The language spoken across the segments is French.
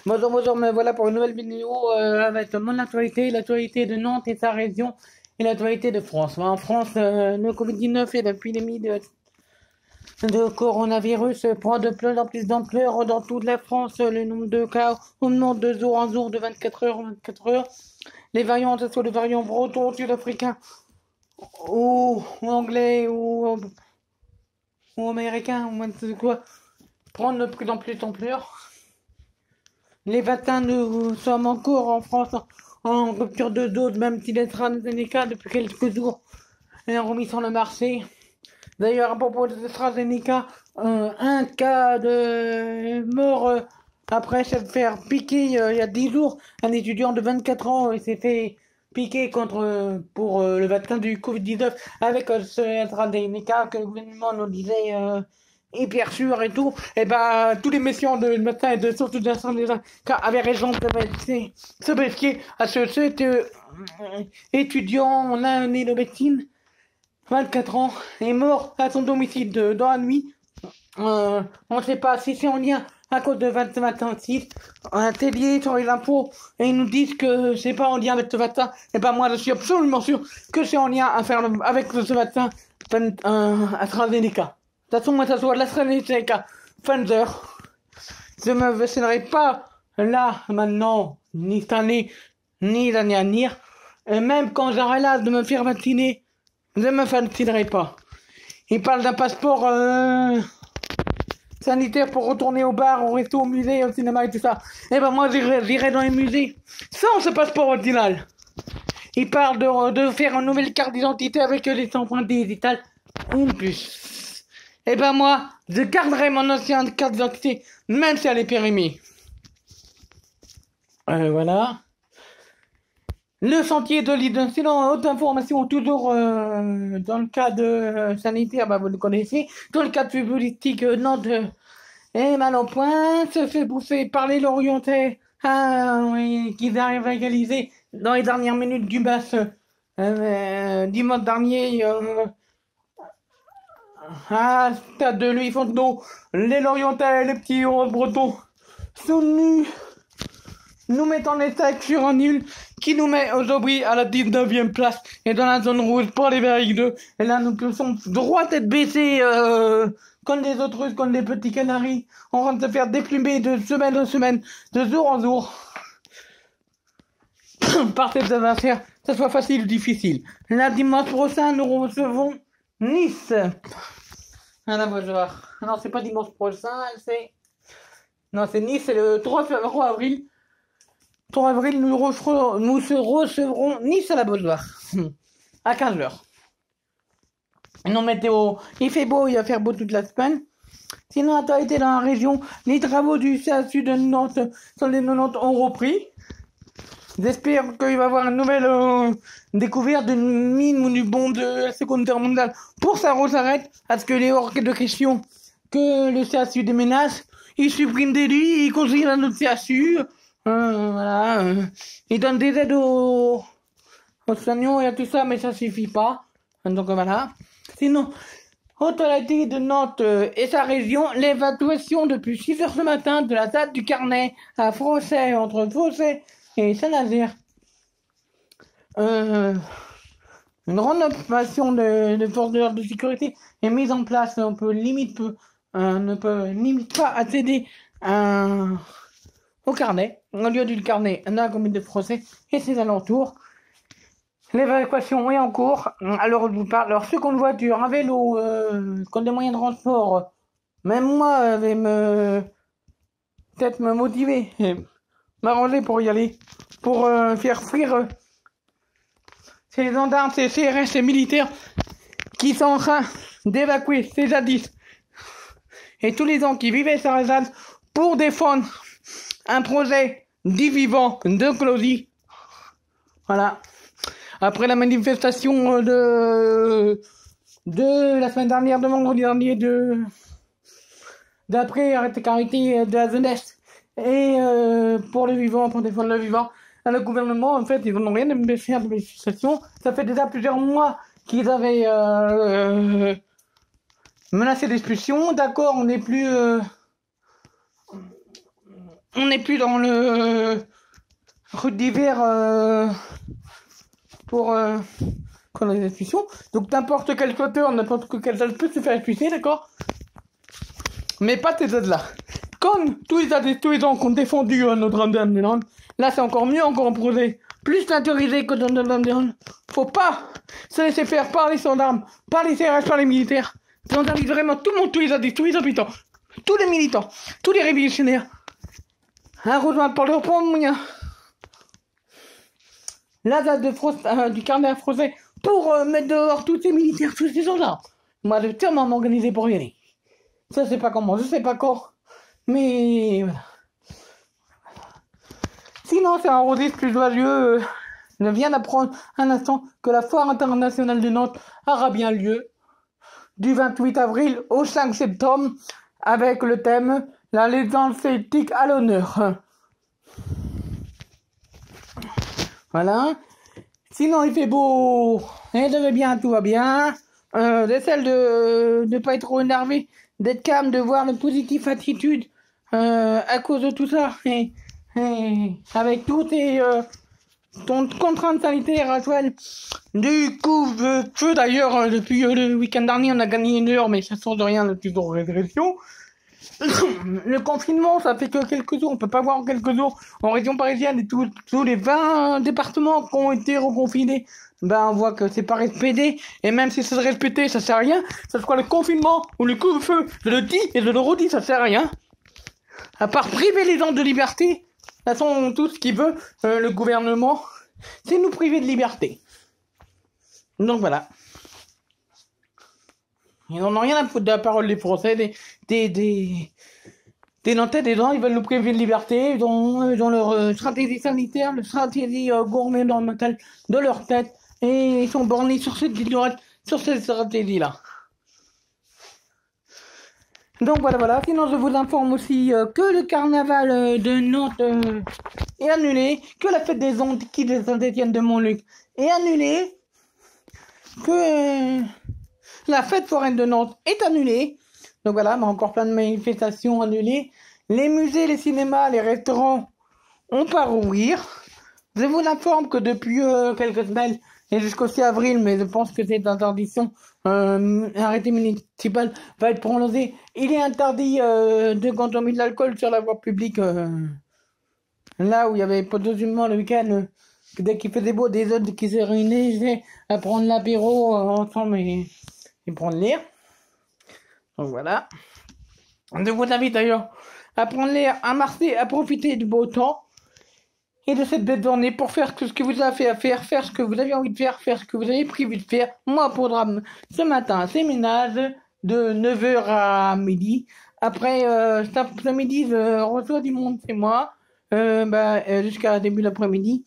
Bonjour, bonjour, me voilà pour une nouvelle vidéo avec mon actualité, l'actualité de Nantes et sa région et l'actualité de France. En France, le Covid-19 et l'épidémie de coronavirus prend de plus en plus d'ampleur dans toute la France. Le nombre de cas augmente de jour en jour, de 24 heures en 24 heures. Les variants, que ce soit les variants bretons, sud-africains ou anglais ou américains ou n'importe quoi, prennent de plus en plus d'ampleur. Les vaccins, nous sommes encore en France en rupture de dose, même si l'AstraZeneca, depuis quelques jours, est remis sur le marché. D'ailleurs, à propos de l'AstraZeneca, un cas de mort après se faire piquer il y a 10 jours. Un étudiant de 24 ans il s'est fait piquer pour le vaccin du Covid-19 avec ce AstraZeneca que le gouvernement nous disait hyper sûr et tout. Et ben, tous les messieurs de médecins et de surtout de l'AstraZeneca avaient raison de se méfier à cet étudiant en année de médecine. 24 ans, est mort à son domicile dans la nuit. On ne sait pas si c'est en lien à cause de 26, un télé sur les infos, et ils nous disent que c'est pas en lien avec ce vaccin. Et ben moi je suis absolument sûr que c'est en lien à faire avec ce vaccin AstraZeneca. De toute façon, moi ça soit l'AstraZeneca Pfizer. Je me vaccinerai pas là, maintenant, ni cette année, ni l'année à venir. Et même quand j'aurai l'âge de me faire vacciner, je ne me vaccinerai pas. Il parle d'un passeport sanitaire pour retourner au bar, au resto, au musée, au cinéma et tout ça. Et ben moi j'irai dans les musées sans ce passeport original. Il parle de faire une nouvelle carte d'identité avec les empreintes digitales. Une plus. Et ben moi, je garderai mon ancienne carte d'identité, même si elle est périmée. Voilà. Le sentier de l'île, sinon, autre information, toujours dans le cas de sanitaire, bah, vous le connaissez. Dans le cas de politique, Nantes est mal au point, se fait bouffer par les Lorientais, oui, qu'ils arrivent à égaliser dans les dernières minutes du match dimanche dernier à Stade de Louis Fontenot. Les Lorientais, les petits Bretons sont nus, nous mettons les sacs sur un nul qui nous met aujourd'hui à la 19e place et dans la zone rouge pour les Verriques 2. Et là, nous sommes droit tête baissée comme les autres Russes, comme les petits Canaris. On rentre se faire déplumer de semaine en semaine, de jour en jour. Par ces adversaires, que ce soit facile ou difficile. La dimanche prochain, nous recevons Nice. Ah là, bonjour. Non, c'est pas dimanche prochain, c'est... Non, c'est Nice, c'est le 3 avril. 3 avril, nous recevrons Nice à la Beaujoire. À 15h. Non, météo, il fait beau, il va faire beau toute la semaine. Sinon, actualité dans la région, les travaux du CHU de Nantes sur les 90 ont repris. J'espère qu'il va y avoir une nouvelle découverte d'une mine ou du bombe de la Seconde Guerre mondiale pour ça s'arrête, parce que les hors de question que le CHU déménage, il supprime des lits, il construit un autre CHU. Voilà, il donne des aides aux soignants et à tout ça, mais ça suffit pas. Donc voilà. Sinon, autorité de Nantes et sa région, l'évacuation depuis 6 heures ce matin de la date du Carnet à Frossay, entre Frossay et Saint-Nazaire. Une grande occupation de forces de sécurité est mise en place. On peut limite pas accéder au Carnet, au lieu du Carnet, dans la commune de Frossay et ses alentours. L'évacuation est en cours. Alors, je vous parle. Alors, ceux qui ont une voiture, un vélo, qui ont des moyens de transport, même moi, peut-être me motiver, m'arranger pour y aller, pour faire fuir ces gendarmes, ces CRS, ces militaires qui sont en train d'évacuer ces zadistes et tous les gens qui vivaient sur les ZAD pour défendre un projet dit vivant de Closy. Voilà. Après la manifestation de la semaine dernière, de vendredi dernier, d'après arrêté de la jeunesse et pour le vivant, pour défendre le vivant, le gouvernement, en fait, ils n'ont rien à faire de manifestation. Ça fait déjà plusieurs mois qu'ils avaient menacé d'expulsion. D'accord, on n'est plus on n'est plus dans le route d'hiver pour les expulsions. Donc n'importe quel squatteur, n'importe quel salle peut se faire expulser, d'accord? Mais pas ces aides-là. Comme tous les gens qui ont défendu Notre-Dame-des-Landes, là c'est encore mieux, encore un projet plus naturalisé que dans Notre-Dame-des-Landes. Faut pas se laisser faire par les gendarmes, par les CRS, par les militaires. On invite vraiment tout le monde, tous les habitants, tous les militants, tous les révolutionnaires à rejoindre pour leur prendre moyen la date de France, du carnet français pour mettre dehors tous ces militaires, tous ces gendarmes. Moi, je vais tellement m'organiser pour y aller. Ça, c'est pas comment, je sais pas quand. Mais voilà. Sinon, c'est un registre plus joyeux. Je viens d'apprendre un instant que la foire internationale de Nantes aura bien lieu du 28 avril au 5 septembre avec le thème La légende celtique à l'honneur. Voilà. Sinon, il fait beau. Et je vais bien, tout va bien. J'essaie de ne pas être trop énervé, d'être calme, de voir le positif attitude à cause de tout ça. Et avec toutes ces contraintes sanitaires actuelles. Du coup, feu d'ailleurs, depuis le week-end dernier, on a gagné 1 heure, mais ça sort de rien, de toujours régression. Le confinement, ça fait que quelques jours, on peut pas voir en quelques jours en région parisienne et tous les 20 départements qui ont été reconfinés, ben on voit que c'est pas respecté, et même si c'est respecté, ça sert à rien, ça soit le confinement ou le couvre-feu, je le dis et je le redis, ça sert à rien, à part priver les gens de liberté. De toute façon, tout ce qu'il veut, le gouvernement, c'est nous priver de liberté. Donc voilà. Ils n'en ont rien à foutre de la parole des Français, des Nantais, des gens, ils veulent nous priver de liberté, ils ont leur stratégie sanitaire, leur stratégie gouvernementale de leur tête, et ils sont bornés sur cette stratégie-là. Donc voilà. Sinon, je vous informe aussi que le carnaval de Nantes est annulé, que la fête des Antilles de Saint-Étienne de Montluc est annulée, que la fête foraine de Nantes est annulée. Donc voilà, mais encore plein de manifestations annulées. Les musées, les cinémas, les restaurants ont pas rouvrir. Je vous informe que depuis quelques semaines et jusqu'au 6 avril, mais je pense que cette interdiction, arrêté municipal, va être prolongé. Il est interdit de consommer de l'alcool sur la voie publique. Là où il y avait pas de humains le week-end, dès qu'il faisait beau, des autres qui se réunissaient à prendre l'apéro ensemble et prendre l'air. Donc voilà. Je vous invite d'ailleurs à prendre l'air, à marcher, à profiter du beau temps et de cette belle journée pour faire ce que vous avez à faire, faire ce que vous avez envie de faire, faire ce que vous avez prévu de faire. Moi, programme ce matin, c'est ménage de 9h à midi. Après, cet après-midi, je reçois du monde chez moi jusqu'à début d'après-midi.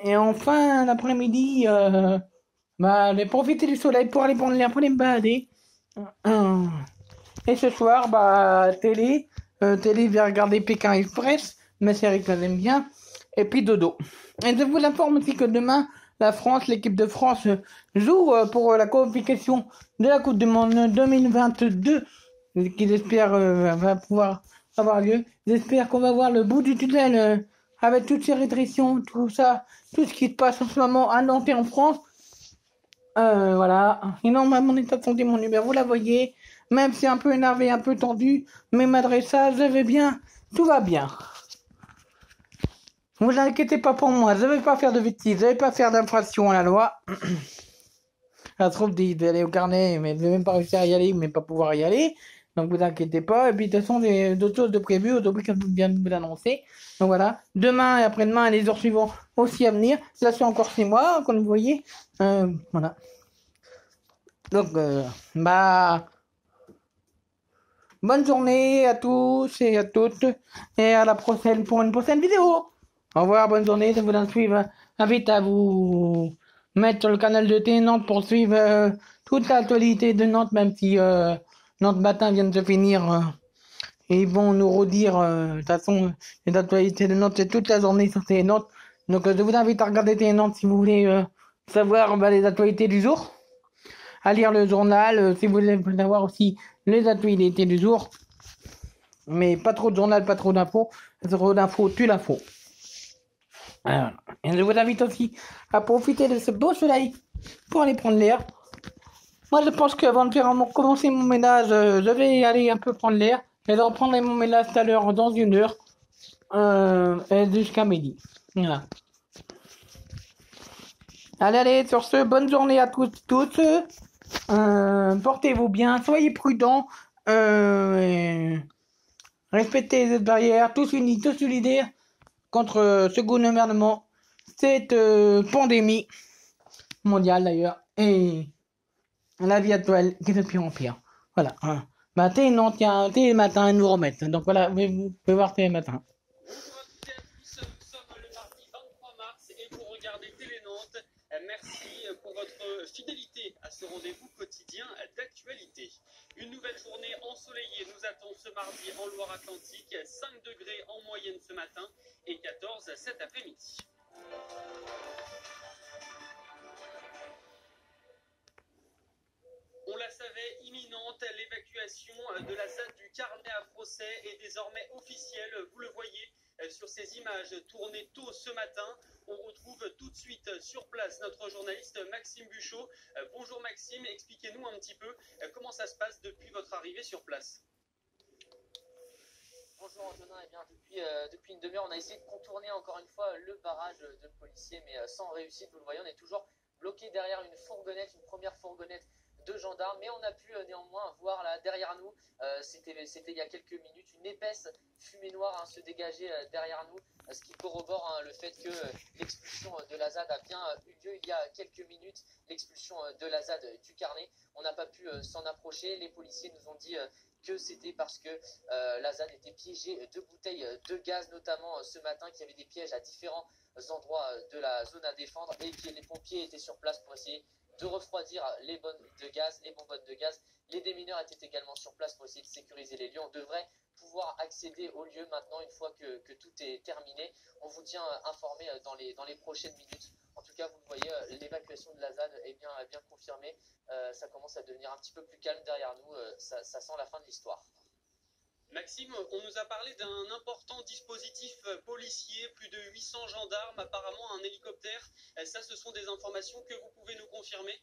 Et enfin, l'après-midi, je vais profiter du soleil pour aller prendre l'air, pour aller me balader. Et ce soir, télé, je vais regarder Pékin Express, ma série que j'aime bien, et puis dodo. Et je vous informe aussi que demain, l'équipe de France joue pour la qualification de la Coupe du Monde 2022, qui j'espère va pouvoir avoir lieu. J'espère qu'on va voir le bout du tunnel avec toutes ces restrictions, tout ça, tout ce qui se passe en ce moment à Nantes et en France. Voilà. Sinon, mon état de santé, mon numéro, vous la voyez. Même si un peu énervé, un peu tendu, mais malgré ça, je vais bien. Tout va bien. Ne vous inquiétez pas pour moi. Je ne vais pas faire de bêtises. Je ne vais pas faire d'infraction à la loi. Ça se trouve d'aller au carnet, mais je ne vais même pas réussir à y aller, mais pas pouvoir y aller. Donc, vous inquiétez pas. Et puis, de toute façon, j'ai d'autres choses de prévues. Aujourd'hui, comme je viens de vous l'annoncer. Donc, voilà. Demain et après-demain et les jours suivants aussi à venir. Là, c'est encore 6 mois, comme vous voyez. Voilà. Donc, bonne journée à tous et à toutes, et à la prochaine pour une prochaine vidéo. Au revoir, bonne journée, je vous invite à vous mettre sur le canal de T Nantes pour suivre toute l'actualité de Nantes, même si Nantes matin vient de se finir. Et ils vont nous redire, de toute façon, les actualités de Nantes, c'est toute la journée sur T Nantes. Donc je vous invite à regarder T Nantes si vous voulez savoir les actualités du jour. À lire le journal, si vous voulez savoir aussi les actualités du jour. Mais pas trop de journal, pas trop d'infos. Zéro d'info tue l'info. Alors, et je vous invite aussi à profiter de ce beau soleil pour aller prendre l'air. Moi, je pense qu'avant de commencer mon ménage, je vais aller un peu prendre l'air. Et je reprendrai mon ménage tout à l'heure dans 1 heure. Et jusqu'à midi. Voilà. Allez, sur ce, bonne journée à tous. Portez-vous bien, soyez prudents. Respectez les barrières, tous unis, tous solidaires contre ce gouvernement, cette pandémie mondiale d'ailleurs, et la vie actuelle qui est de pire en pire. Voilà. Bah, tous les matins, ils nous remettent. Donc voilà, vous pouvez voir tous les matins. Bonjour à toutes et à tous, nous sommes le mardi 23 mars et vous regardez Télé Nantes. Merci pour votre fidélité à ce rendez-vous quotidien d'actualité. Une nouvelle journée ensoleillée nous attend ce mardi en Loire-Atlantique, 5 degrés en moyenne ce matin et 14 cet après-midi. On la savait imminente, l'évacuation de la ZAD du Carnet à Frosset est désormais officielle. Vous le voyez sur ces images tournées tôt ce matin. On retrouve tout de suite sur place notre journaliste Maxime Buchot. Bonjour Maxime, expliquez-nous un petit peu comment ça se passe depuis votre arrivée sur place. Bonjour Antonin, eh bien, depuis une demi-heure, on a essayé de contourner encore une fois le barrage de policiers, mais sans réussite. Vous le voyez, on est toujours bloqué derrière une fourgonnette, une première fourgonnette de gendarmes, mais on a pu néanmoins voir là derrière nous, c'était il y a quelques minutes, une épaisse fumée noire se dégager derrière nous, ce qui corrobore le fait que l'expulsion de la ZAD a bien eu lieu il y a quelques minutes, l'expulsion de la ZAD du Carnet. On n'a pas pu s'en approcher, les policiers nous ont dit que c'était parce que la ZAD était piégée de bouteilles de gaz, notamment ce matin, qu'il y avait des pièges à différents endroits de la zone à défendre et que les pompiers étaient sur place pour essayer de refroidir les bonbonnes de gaz. Les démineurs étaient également sur place pour essayer de sécuriser les lieux. On devrait pouvoir accéder au lieu maintenant une fois que tout est terminé. On vous tient informé dans les prochaines minutes. En tout cas, vous le voyez, l'évacuation de la ZAD est bien confirmée. Ça commence à devenir un petit peu plus calme derrière nous. Ça sent la fin de l'histoire. Maxime, on nous a parlé d'un important dispositif policier, plus de 800 gendarmes, apparemment un hélicoptère. Ça, ce sont des informations que vous pouvez nous confirmer?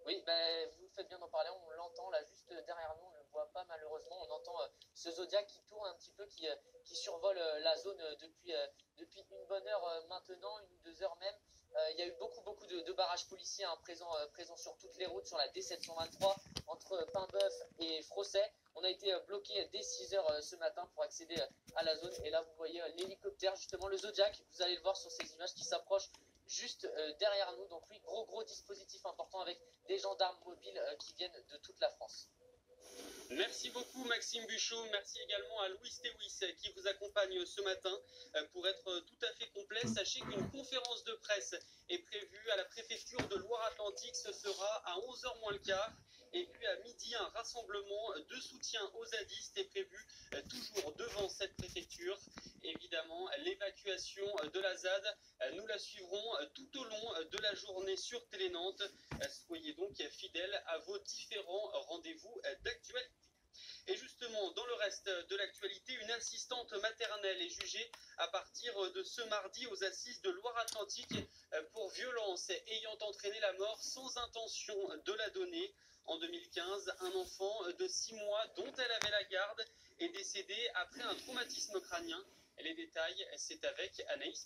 Oui, vous faites bien d'en parler, on l'entend là juste derrière nous, on ne le voit pas malheureusement, on entend ce Zodiac qui tourne un petit peu, qui survole la zone depuis une bonne heure maintenant, 1 ou 2 heures même. Il y a eu beaucoup de barrages policiers présents sur toutes les routes, sur la D723, entre Paimboeuf et Frosset. On a été bloqué dès 6 heures ce matin pour accéder à la zone. Et là, vous voyez l'hélicoptère, justement le Zodiac, vous allez le voir sur ces images qui s'approchent juste derrière nous. Donc oui, gros dispositif important avec des gendarmes mobiles qui viennent de toute la France. Merci beaucoup Maxime Buchot, merci également à Louis Tewis qui vous accompagne ce matin. Pour être tout à fait complet, sachez qu'une conférence de presse est prévue à la préfecture de Loire-Atlantique, ce sera à 11h moins le quart. Et puis à midi, un rassemblement de soutien aux zadistes est prévu toujours devant cette préfecture. Évidemment, l'évacuation de la ZAD, nous la suivrons tout au long de la journée sur Télé Nantes. Soyez donc fidèles à vos différents rendez-vous d'actualité. Et justement, dans le reste de l'actualité, une assistante maternelle est jugée à partir de ce mardi aux assises de Loire-Atlantique pour violence ayant entraîné la mort sans intention de la donner. En 2015, un enfant de 6 mois dont elle avait la garde est décédé après un traumatisme crânien. Les détails, c'est avec Anaïs.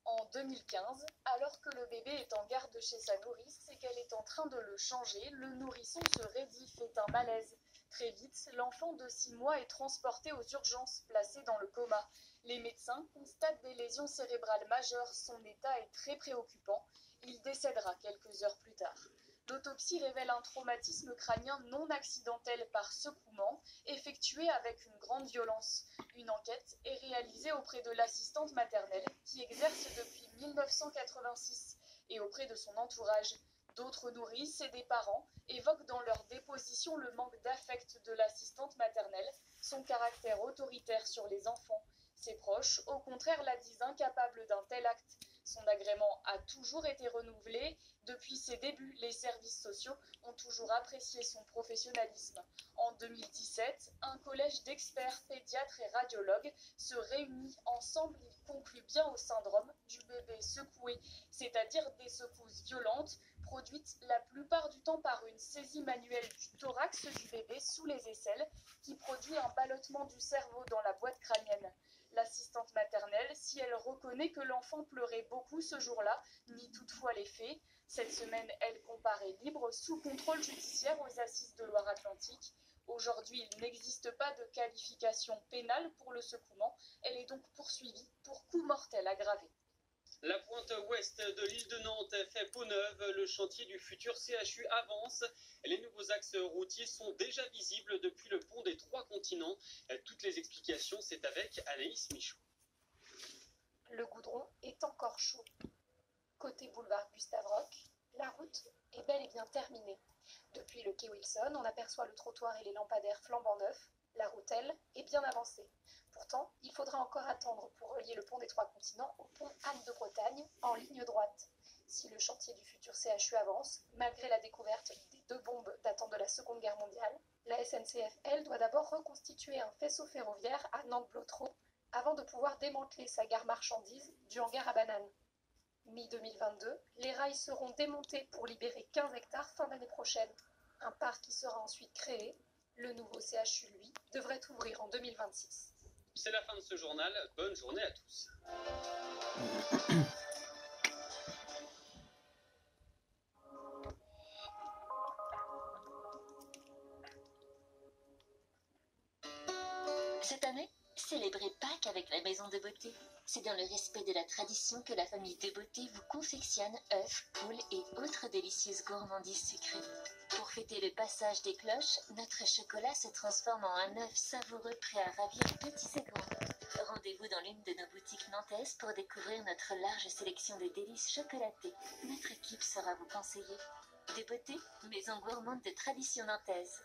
En 2015, alors que le bébé est en garde chez sa nourrice et qu'elle est en train de le changer, le nourrisson se raidit, fait un malaise. Très vite, l'enfant de 6 mois est transporté aux urgences, placé dans le coma. Les médecins constatent des lésions cérébrales majeures. Son état est très préoccupant. Il décédera quelques heures plus tard. L'autopsie révèle un traumatisme crânien non accidentel par secouement, effectué avec une grande violence. Une enquête est réalisée auprès de l'assistante maternelle qui exerce depuis 1986 et auprès de son entourage. D'autres nourrices et des parents évoquent dans leur déposition le manque d'affect de l'assistante maternelle, son caractère autoritaire sur les enfants. Ses proches, au contraire, la disent incapable d'un tel acte. Son agrément a toujours été renouvelé. Depuis ses débuts, les services sociaux ont toujours apprécié son professionnalisme. En 2017, un collège d'experts pédiatres et radiologues se réunit ensemble. Ils concluent bien au syndrome du bébé secoué, c'est-à-dire des secousses violentes produites la plupart du temps par une saisie manuelle du thorax du bébé sous les aisselles qui produit un ballottement du cerveau dans la boîte crânienne. L'assistante maternelle, si elle reconnaît que l'enfant pleurait beaucoup ce jour-là, nie toutefois les faits. Cette semaine, elle comparaît libre sous contrôle judiciaire aux assises de Loire-Atlantique. Aujourd'hui, il n'existe pas de qualification pénale pour le secouement. Elle est donc poursuivie pour coup mortel aggravé. La pointe ouest de l'île de Nantes fait peau neuve. Le chantier du futur CHU avance. Les nouveaux axes routiers sont déjà visibles depuis le pont des Trois Continents. Toutes les explications, c'est avec Anaïs Michaud. Le goudron est encore chaud. Côté boulevard Gustave Roch, la route est bel et bien terminée. Depuis le quai Wilson, on aperçoit le trottoir et les lampadaires flambant neufs. La route, elle, est bien avancée. Pourtant, il faudra encore attendre pour relier le pont des Trois Continents au pont Anne de Bretagne en ligne droite. Si le chantier du futur CHU avance, malgré la découverte des 2 bombes datant de la Seconde Guerre mondiale, la SNCF, elle, doit d'abord reconstituer un faisceau ferroviaire à Nantes-Blotreau avant de pouvoir démanteler sa gare marchandise du hangar à bananes. Mi-2022, les rails seront démontés pour libérer 15 hectares fin d'année prochaine. Un parc qui sera ensuite créé. Le nouveau CHU, lui, devrait ouvrir en 2026. C'est la fin de ce journal. Bonne journée à tous. Cette année, célébrez Pâques avec la Maison de Beauté. C'est dans le respect de la tradition que la famille de Beauté vous confectionne œufs, poules et autres délicieuses gourmandises sucrées. Pour fêter le passage des cloches, notre chocolat se transforme en un œuf savoureux prêt à ravir petits et grands. Rendez-vous dans l'une de nos boutiques nantaises pour découvrir notre large sélection de délices chocolatées. Notre équipe saura vous conseiller. De Beauté, maison gourmande de tradition nantaise.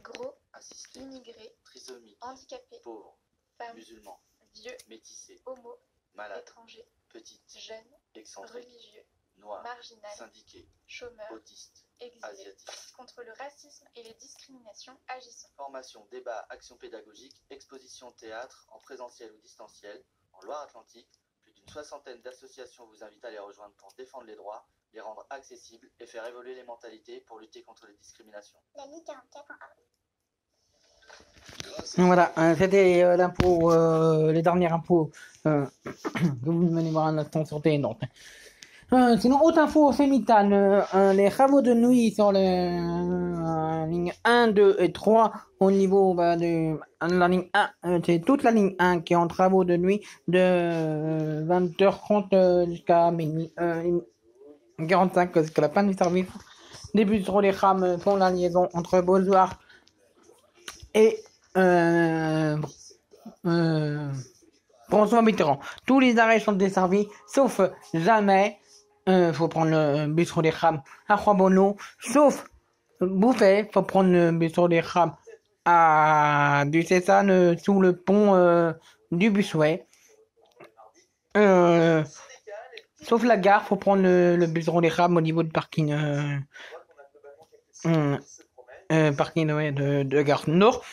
Gros, Assisté, immigrés, trisomique, handicapés, pauvre, femmes, musulman, vieux, métissé, homo, malade, étrangers, petite, jeunes, excentrique, religieux, noir, marginal, syndiqué, chômeurs, autiste, exilés. asiatique. Contre le racisme et les discriminations, agissons. Formation, débat, action pédagogique, exposition théâtre, en présentiel ou distanciel, en Loire-Atlantique. Plus d'une 60aine d'associations vous invitent à les rejoindre pour défendre les droits, les rendre accessibles et faire évoluer les mentalités pour lutter contre les discriminations. La nuit 44 en avril. Voilà, c'était l'info, les dernières infos que vous venez voir un instant sur Télé Nantes. Sinon, autre info fémitale, les travaux de nuit sur les lignes 1, 2 et 3 au niveau de la ligne 1, c'est toute la ligne 1 qui est en travaux de nuit de 20h30 jusqu'à minuit 45 jusqu'à la fin du service. Début sur les rames font la liaison entre Beausoir et François Mitterrand. Tous les arrêts sont desservis, sauf jamais, faut prendre le bus sur les rames à Croix-Bonneau, sauf Bouffet, faut prendre le bus sur les rames à du Cézanne sous le pont du Bussuet. Sauf la gare, faut prendre le bus sur les rames au niveau du parking. Parking ouais, de Gare Nord.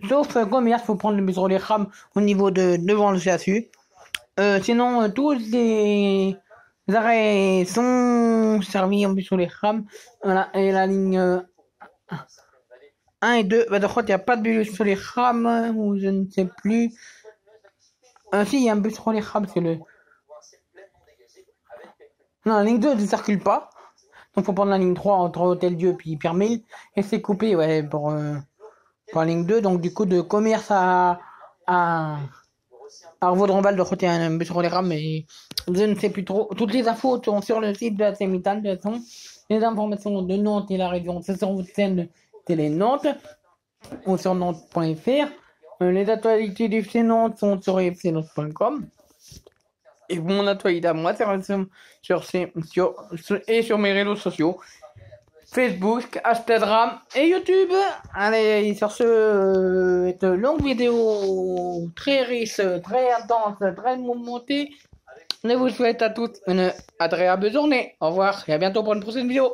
Sauf commerce, faut prendre le bus sur les rames au niveau de devant le CHU. Sinon, tous les arrêts sont servis en bus sur les rames. Voilà, et la ligne 1 et 2, bah, de il n'y a pas de bus sur les rames, ou je ne sais plus. Si, il y a un bus sur les rames, c'est le. Non, la ligne 2 ne circule pas. Donc faut prendre la ligne 3 entre Hôtel-Dieu puis Pierre-Mille. Et c'est coupé ouais, pour la ligne 2. Donc du coup de commerce à Vaudremval de côté un bus sur les rames. Mais je ne sais plus trop. Toutes les infos sont sur le site de la Sémitane. De toute façon, les informations de Nantes et la région, c'est sur votre chaîne Télé Nantes ou sur nantes.fr. Les actualités du FC Nantes sont sur fcnantes.com. Et mon actualité à moi, c'est sur mes réseaux sociaux. Facebook, Instagram et YouTube. Allez, sur cette longue vidéo très riche, très intense, très mouvementée, je vous souhaite à tous une agréable journée. Au revoir et à bientôt pour une prochaine vidéo.